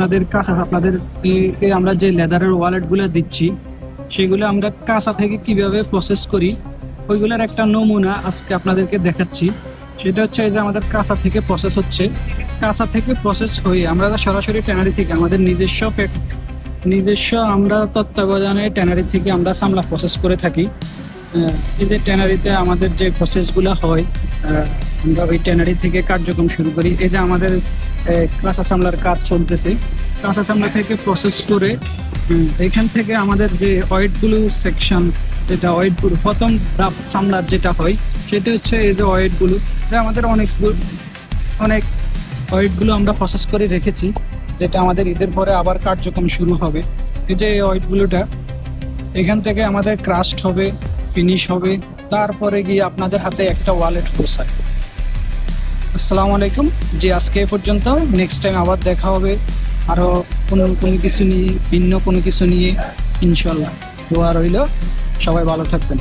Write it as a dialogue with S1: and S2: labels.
S1: আপনাদেরকে আমরা যে লেদারের ওয়ালেট গুলো দিচ্ছি সেগুলো আমরা কাঁচা থেকে কিভাবে প্রসেস করি ওইগুলোর একটা নমুনা আজকে আপনাদেরকে দেখাচ্ছি। সেটা হচ্ছে এই যে আমাদের কাঁচা থেকে প্রসেস হচ্ছে, কাঁচা থেকে প্রসেস হয়ে আমরা সরাসরি ট্যানারি থেকে আমাদের নিজস্ব আমরা তত্ত্বাবধানে ট্যানারি থেকে আমরা সামলা প্রসেস করে থাকি। এই যে ট্যানারিতে আমাদের যে প্রসেসগুলো হয় আমরা ওই ট্যানারি থেকে কার্যক্রম শুরু করি। এই যে আমাদের কাঁচা সামলার কাজ চলতেছে, কাঁচা সামলা থেকে প্রসেস করে এখান থেকে আমাদের যে ওয়েটগুলো সেকশন, যেটা ওয়েটগুলো প্রথম ধাপ সামলার যেটা হয় সেটা হচ্ছে এই যে ওয়েটগুলো, আমাদের অনেক ওয়েটগুলো আমরা প্রসেস করে রেখেছি, যেটা আমাদের ঈদের পরে আবার কার্যক্রম শুরু হবে। এই যে ওয়েটগুলোটা এখান থেকে আমাদের ক্রাস্ট হবে, ফিনিশ হবে, তারপরে গিয়ে আপনাদের হাতে একটা ওয়ালেট পৌঁছায়। আসসালামু আলাইকুম। জি, আজকে এ পর্যন্ত। নেক্সট টাইম আবার দেখা হবে আরো কোনো কিছু নিয়ে, ভিন্ন কোনো কিছু নিয়ে ইনশাল্লাহ। দোয়া রইল, সবাই ভালো থাকবেন।